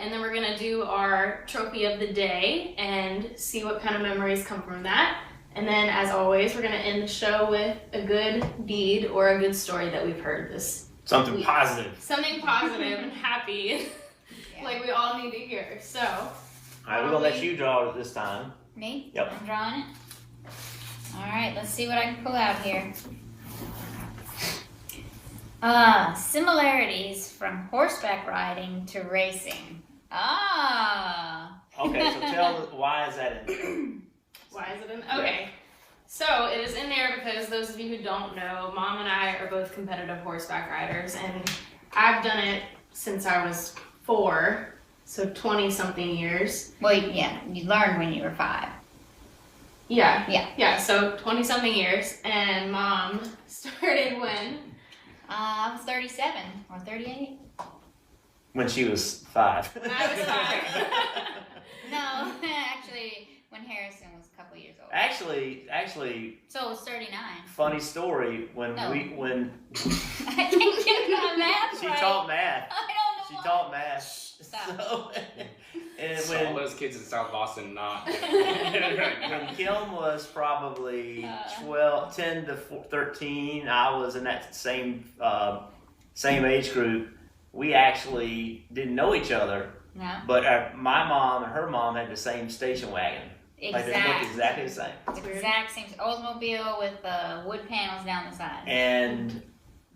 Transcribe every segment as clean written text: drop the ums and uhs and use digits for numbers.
and then we're going to do our trophy of the day and see what kind of memories come from that. And then, as always, we're going to end the show with a good deed or a good story that we've heard this Something positive. Something positive and happy, like we all need to hear. So, all right, we're going to let you draw it this time. Me? Yep. I'm drawing it. All right, let's see what I can pull out here. Similarities from horseback riding to racing. Okay, so tell us, why is that in there? Why is it in? Okay. So it is in there because those of you who don't know, Mom and I are both competitive horseback riders, and I've done it since I was 4, so 20-something years. Well, yeah, you learned when you were 5. Yeah, so 20-something years, and Mom started when? I was 37 or 38. When she was 5. When I was 5. No, actually, when Harrison was a couple years old. Actually. So it was 39. Funny story, when I can't get my math she right. taught math. I don't know. She taught math. Stop. So, and So all those kids in South Boston not. when Kim was probably 10 to 13, I was in that same age group. We actually didn't know each other, but my mom and her mom had the same station wagon. Like they looked exactly the same. Exact same Oldsmobile with wood panels down the side. And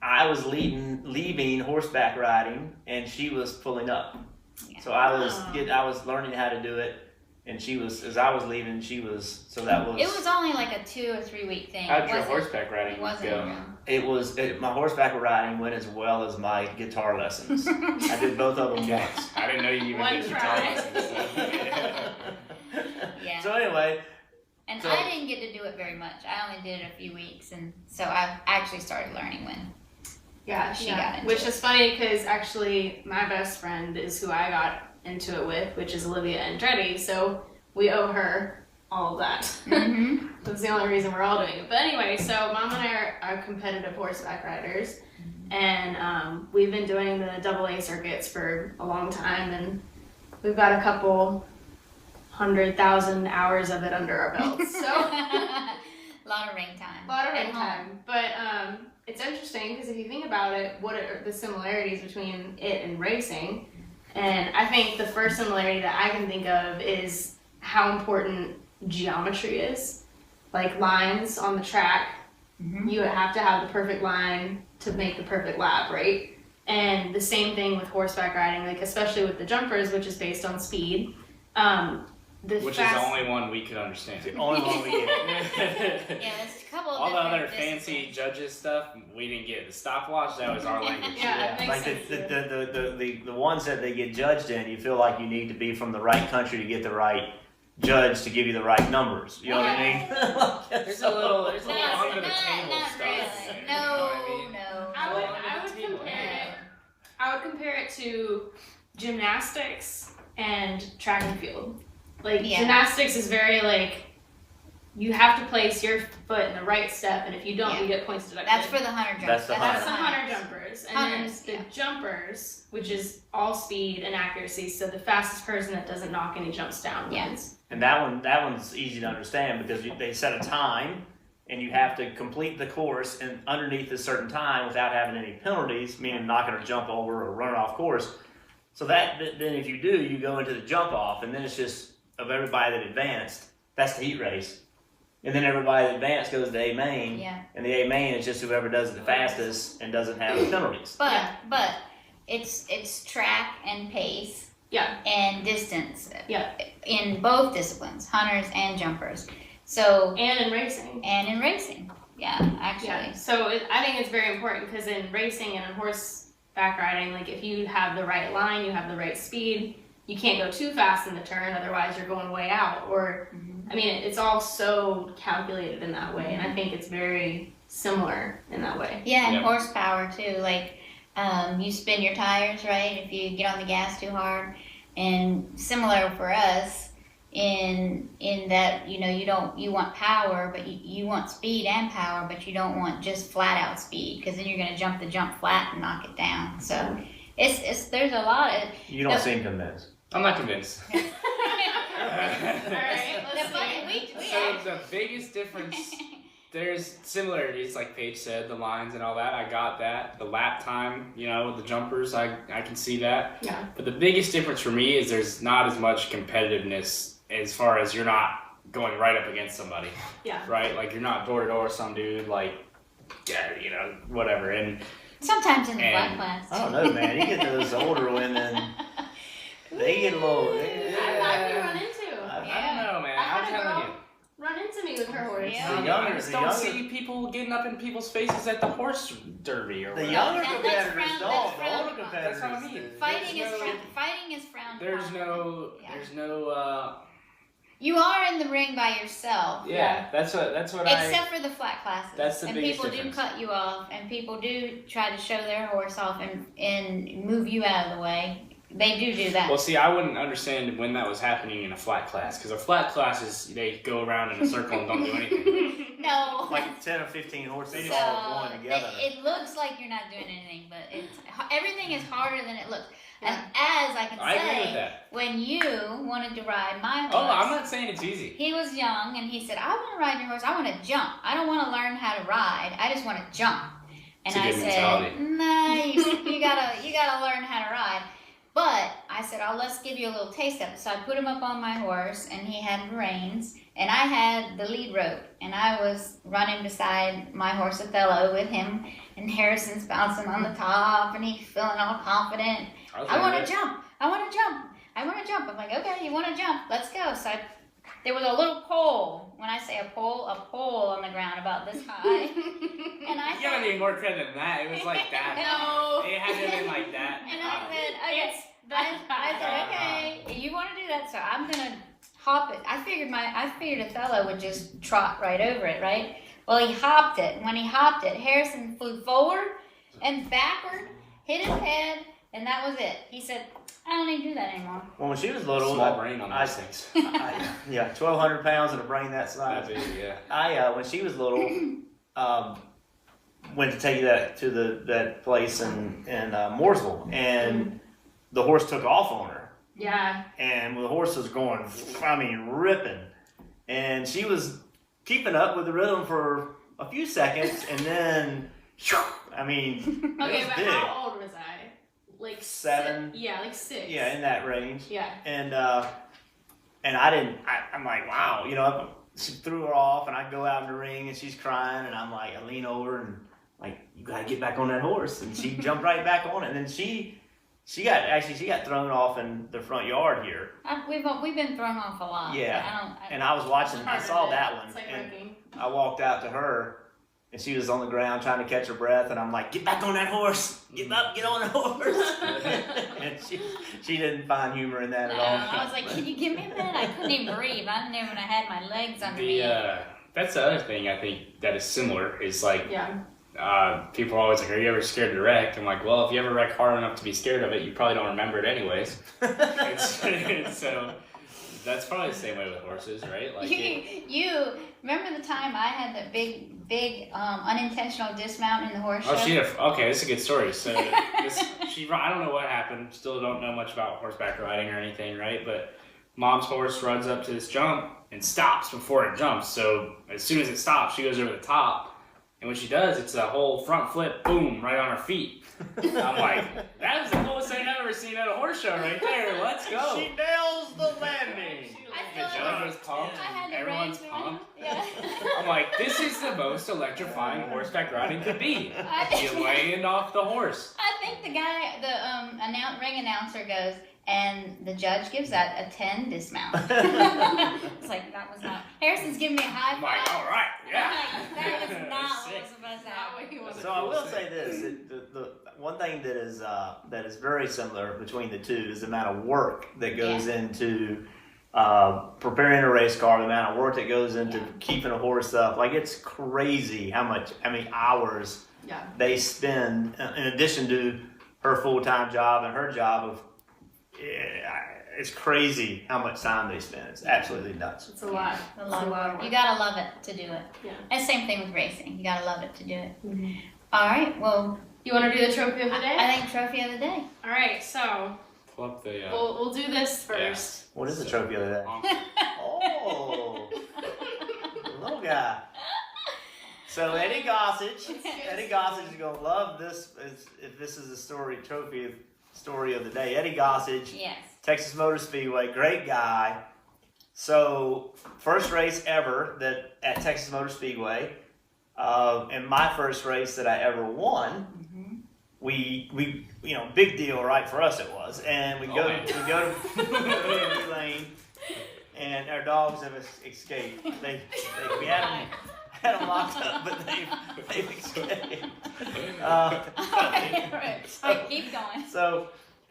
I was leaving horseback riding, and she was pulling up. Yeah. So I was learning how to do it, and she was, as I was leaving, she was. So that was. It was only like a 2 or 3 week thing. How'd your horseback riding go? My horseback riding went as well as my guitar lessons. I did both of them once. I didn't know you even did guitar lessons. So. Yeah. So anyway. And I didn't get to do it very much. I only did it a few weeks, and so I actually started learning when she got into Which it. is funny because actually my best friend is who I got into it with, which is Olivia Andretti. So we owe her all of that. Mm-hmm. That's the only reason we're all doing it. But anyway, so Mom and I are competitive horseback riders, and we've been doing the AA circuits for a long time, and we've got a couple 100,000 hours of it under our belts. So a lot of ring time. But it's interesting because if you think about it, what are the similarities between it and racing? And I think the first similarity that I can think of is how important geometry is. Like lines on the track, you have to have the perfect line to make the perfect lap, right? And the same thing with horseback riding, like especially with the jumpers, which is based on speed. Which is the only one we could understand. The only one we get. Yeah, there's a couple of all the other disciplines. fancy judges stuff, we didn't get. The stopwatch, that was our language. Yeah, it Like makes sense. the ones that they get judged in, you feel like you need to be from the right country to get the right judge to give you the right numbers. You know what I mean? There's a little under the table Not stuff. really. You know what I mean? No. I would compare it to gymnastics and track and field. Like gymnastics is very like you have to place your foot in the right step, and if you don't, you get points deducted. That's for the hunter jumpers. That's the hunter jumpers, and then the jumpers, which is all speed and accuracy. So the fastest person that doesn't knock any jumps down wins. And that one's easy to understand because they set a time, and you have to complete the course and underneath a certain time without having any penalties, meaning knocking a jump over or running off course. So that then if you do, you go into the jump off, and then it's just of everybody that advanced. That's the heat race. And then everybody that advanced goes to A main, and the A main is just whoever does it the fastest and doesn't have penalties. But it's track and pace, and distance, in both disciplines, hunters and jumpers. So and in racing, actually. So I think it's very important because in racing and in horseback riding, like if you have the right line, you have the right speed. You can't go too fast in the turn, otherwise you're going way out. Or, I mean, it's all so calculated in that way, and I think it's very similar in that way. Yeah, and horsepower too. Like, you spin your tires, right? If you get on the gas too hard, and similar for us in that you want power, but you want speed and power, but you don't want just flat out speed because then you're going to jump flat and knock it down. So. There's a lot of... You don't seem convinced. I'm not convinced. All right, let's see. So the biggest difference, there's similarities, like Paige said, the lines and all that. I got that. The lap time, you know, the jumpers, I can see that. Yeah. But the biggest difference for me is there's not as much competitiveness as far as you're not going right up against somebody. Yeah. Right? Like, you're not door to door with some dude, like, yeah, you know, whatever. And Sometimes in the flat class. I don't know, man. You get those older women, they get a little. I've been run into. I don't know, man. I had I'm a telling girl you. run into me with her horse. Yeah. I just don't see people getting up in people's faces at the horse derby or The whatever. younger That's competitors frowned- don't. that's The frowned older upon. competitors. That's what I mean. Fighting is frowned There's upon. no, Yeah. there's no, You are in the ring by yourself. yeah, that's what I, Except for the flat classes. That's the and biggest people difference. do cut you off, and people do try to show their horse off and move you out of the way. They do that. well, see, I wouldn't understand when that was happening in a flat class, because a flat class is, they go around in a circle and don't do anything. No. Like 10 or 15 horses So, all going together. it looks like you're not doing anything, but everything is harder than it looks. Yeah. And as I can I agree with say, that. when you wanted to ride my horse, Oh, I'm not saying it's easy. he was young and he said, I want to ride your horse. I want to jump. I don't want to learn how to ride. I just want to jump. And It's a I good said, mentality. nice. you gotta learn how to ride. But I said, oh, let's give you a little taste of it. So I put him up on my horse and he had reins and I had the lead rope and I was running beside my horse Othello with him and Harrison's bouncing on the top and he's feeling all confident. I want to jump. I want to jump. I want to jump. I'm like, okay, you want to jump? Let's go. So there was a little pole. When I say a pole on the ground about this high. And I You gotta said, be more credit than that. It was like that. No. It had to have been like that. and I said, okay. It's that I said, okay, you want to do that, so I'm gonna hop it. I figured Othello would just trot right over it, right? Well, he hopped it. And when he hopped it, Harrison flew forward and backward, hit his head, and that was it. He said, I don't need to do that anymore. Well, when she was little, Small brain on those things. yeah, 1,200 pounds and a brain that size. That big, yeah. When she was little, went to take that to that place in Mooresville, and the horse took off on her. Yeah. And the horse was going, ripping. And she was keeping up with the rhythm for a few seconds, and then, Okay, it but was big. how old was I? Like 7. Yeah, like 6. Yeah, in that range. Yeah. And I'm like, wow, she threw her off, and I go out in the ring, and she's crying, and I'm like, I lean over, and like, you gotta get back on that horse. And she jumped right back on it, and then she got thrown off in the front yard here. We've been thrown off a lot. Yeah. And I was watching, I saw that one, It's like and working. I walked out to her, and she was on the ground trying to catch her breath, and I'm like, get back on that horse, get up, get on the horse. And she didn't find humor in that at all. I was like, can you give me a minute? I couldn't even breathe. I didn't even have my legs under me. That's the other thing I think that is similar is like, Yeah. people are always like, are you ever scared to wreck? I'm like, well, if you ever wreck hard enough to be scared of it, you probably don't remember it anyways. So that's probably the same way with horses, right? Like you remember the time I had that big unintentional dismount in the horse show? Okay, this is a good story. So I don't know what happened. Still don't know much about horseback riding or anything, right? But mom's horse runs up to this jump and stops before it jumps. So as soon as it stops, she goes over the top. And when she does, it's a whole front flip, boom, right on her feet. I'm like, that is the coolest thing I've ever seen at a horse show right there. Let's go. She nails the landing. I The still judge was pumped. I had the Everyone's reins, pumped. Yeah. I'm like, this is the most electrifying horseback riding could be. You laying off the horse. I think the guy, the ring announcer goes, and the judge gives that a 10 dismount. It's like, that was not. Harrison's giving me a high I'm like, five. all right, yeah. I'm like, that was not what Sick. was supposed to Not happen. what he was. So I will say this: the one thing that is very similar between the two is the amount of work that goes into preparing a race car, the amount of work that goes into keeping a horse up. Like, it's crazy how many hours they spend in addition to her full-time job and her job of. It's crazy how much time they spend. It's absolutely nuts. It's a lot. A It's lot a of lot of work. work. You gotta love it to do it. Yeah. And same thing with racing. You gotta love it to do it. All right. Well, You want to do the trophy of the day? I think trophy of the day. All right, so Pull up the. We'll do this first. What is the trophy of the day? Oh, little guy. So Eddie Gossage is gonna love this. If this is a story of the day, Eddie Gossage, Yes. Texas Motor Speedway, great guy. So first race ever at Texas Motor Speedway, and my first race that I ever won. We big deal, right? For us it was, and we go to Victory Lane, and our dogs have escaped. We had them locked up, but they've escaped. Keep going. So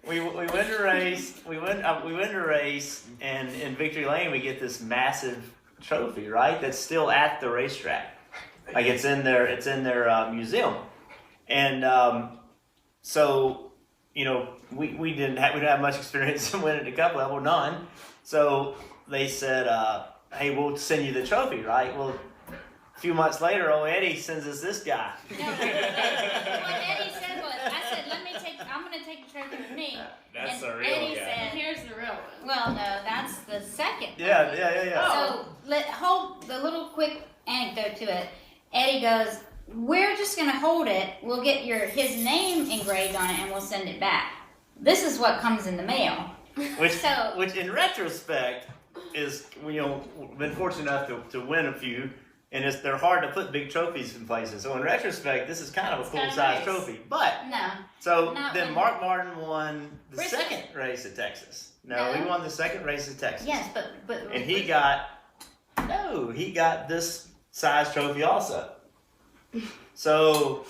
we win the race. We win the race, and in Victory Lane we get this massive trophy, right? That's still at the racetrack. Like it's in their museum, and so we didn't have much experience in winning the cup level, none. So they said, "Hey, we'll send you the trophy, right?" Well, a few months later, old Eddie sends us this guy. No, what Eddie said was, I said, I'm going to take the trophy with me. That's And the real Eddie guy. said, Here's the real one. well, no, that's the second. Yeah. So hold the little quick anecdote to it. Eddie goes, we're just going to hold it. We'll get his name engraved on it and we'll send it back. This is what comes in the mail. Which in retrospect is, been fortunate enough to win a few, and they're hard to put big trophies in places. So in retrospect, this is kind of a cool size nice. trophy. But No. so Not then when- Mark Martin won the Where's second race at Texas. No, No. he won the second race at Texas. Yes, but And he got this size trophy also. So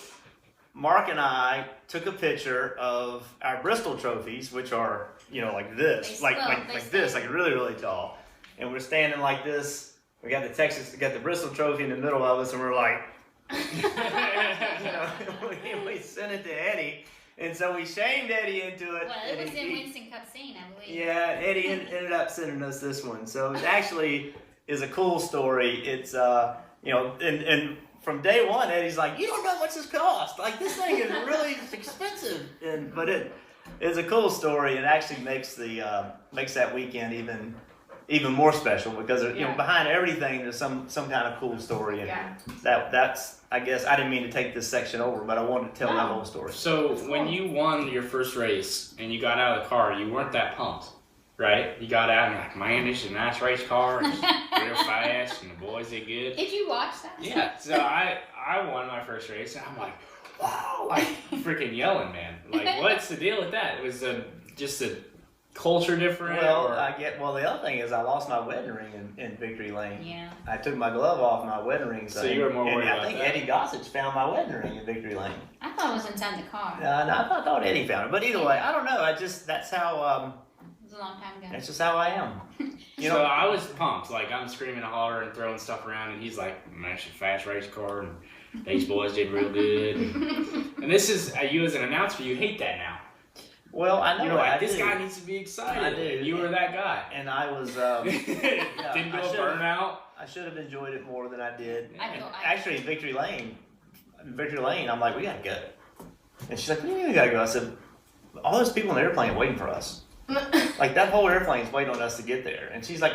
Mark and I took a picture of our Bristol trophies, which are, like this, They like stand. this, like really, really tall. And we're standing like this. We got the Bristol trophy in the middle of us, and we're like, we sent it to Eddie. And so we shamed Eddie into it. Well, and it was in he- Winston Cup scene, I believe. Yeah, Eddie ended up sending us this one. So it actually is a cool story. It's, and from day one, Eddie's like, you don't know how much this cost. Like, this thing is really expensive. But it is a cool story. It actually makes that weekend even more special because behind everything there's some kind of cool story. And that's, I guess, I didn't mean to take this section over, but I wanted to tell that whole story. So when you won your first race and you got out of the car, you weren't that pumped, right? You got out and you're like, man, this is a nice race car. It's real fast and the boys did good. Did you watch that? Yeah. So I won my first race and I'm like, wow, like freaking yelling, man. Like, what's the deal with that? It was just a culture different? Well, the other thing is I lost my wedding ring in Victory Lane. Yeah. I took my glove off my wedding ring. So you were more worried about I think that. Eddie Gossage found my wedding ring in Victory Lane. I thought it was inside the car. No, I thought Eddie found it. But either way, I don't know. That's how, It was a long time ago. that's just how I am. So I was pumped. Like, I'm screaming and hollering and throwing stuff around, and he's like, man, it's a fast race car, and these boys did real good. And this is, you as an announcer, you hate that now. Well, I know. You're like, I this do. guy needs to be excited. I do. And you were that guy. And I was, Didn't go burnout. I should have enjoyed it more than I did. I And know, actually, in Victory Lane, I'm like, we gotta go. And she's like, what do you mean we gotta go? I said, all those people in the airplane are waiting for us. Like, that whole airplane's waiting on us to get there. And she's like,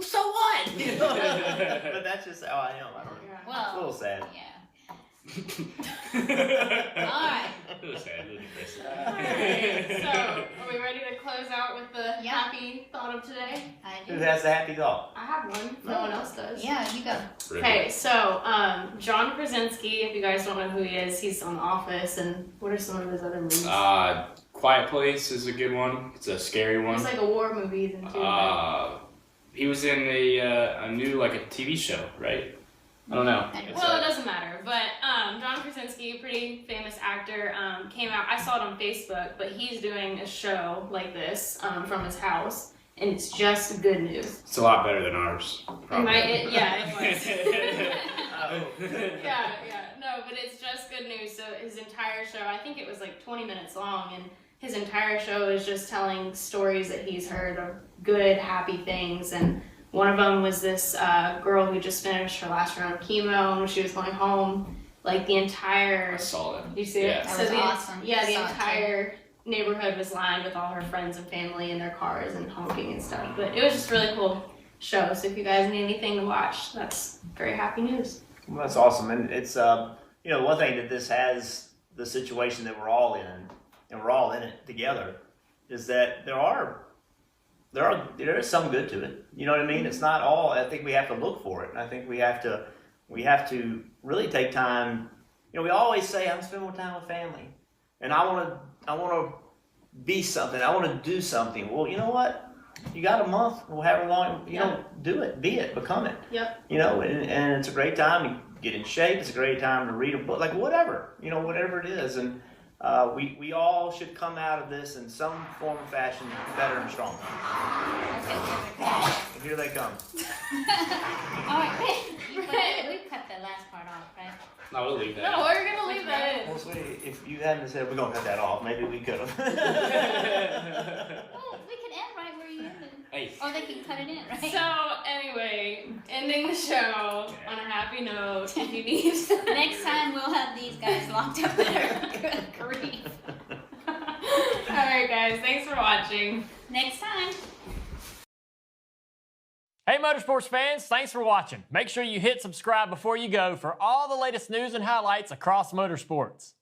so what? But that's just how I am. I don't know. Well, It's a little sad. yeah. Alright. Alright, so are we ready to close out with the Yeah. happy thought of today? I Who do. has the happy thought? I have one. No one else does. Yeah, you go. Okay, so John Krasinski, if you guys don't know who he is, he's on The Office, and what are some of his other movies? Quiet Place is a good one. It's a scary one. It's like a war movie then too. He was in a new, like, a TV show, right? I don't know. Well, it doesn't matter, but John Krasinski, pretty famous actor, came out. I saw it on Facebook, but he's doing a show like this from his house, and it's just good news. It's a lot better than ours. It Probably. was. Oh. Yeah, no, but it's just good news. So his entire show, I think it was like 20 minutes long, and his entire show is just telling stories that he's heard of good, happy things. And one of them was this girl who just finished her last round of chemo, and when she was going home, like the entire. I saw it. Did you see Yeah. it? That was awesome. Yeah, the Saw it too. entire neighborhood was lined with all her friends and family in their cars and honking and stuff. But it was just a really cool show. So if you guys need anything to watch, that's very happy news. Well, that's awesome. And it's, one thing that this has, the situation that we're all in, and we're all in it together, is that there is some good to it. You know what I mean? It's not all. I think we have to look for it. And I think we have to really take time. We always say, I'm spending more time with family, and I want to be something. I want to do something. Well, you know what? You got a month, or however long, do it, be it, become it. Yep. And it's a great time to get in shape. It's a great time to read a book, like whatever it is. And we all should come out of this in some form or fashion better and stronger. And here they come. All right, we cut the last part off, right? No, we'll leave that. No, we're going to leave that in. Well, sweetie, if you hadn't said we're going to cut that off, maybe we could have. Oh, we can end right where you ended. Hey. Or they can cut it in, right? So, anyway, ending the show on a happy note. If you need Next time we'll have these guys locked up there. Good grief. Alright, guys, thanks for watching. Next time. Hey Motorsports fans, thanks for watching. Make sure you hit subscribe before you go for all the latest news and highlights across motorsports.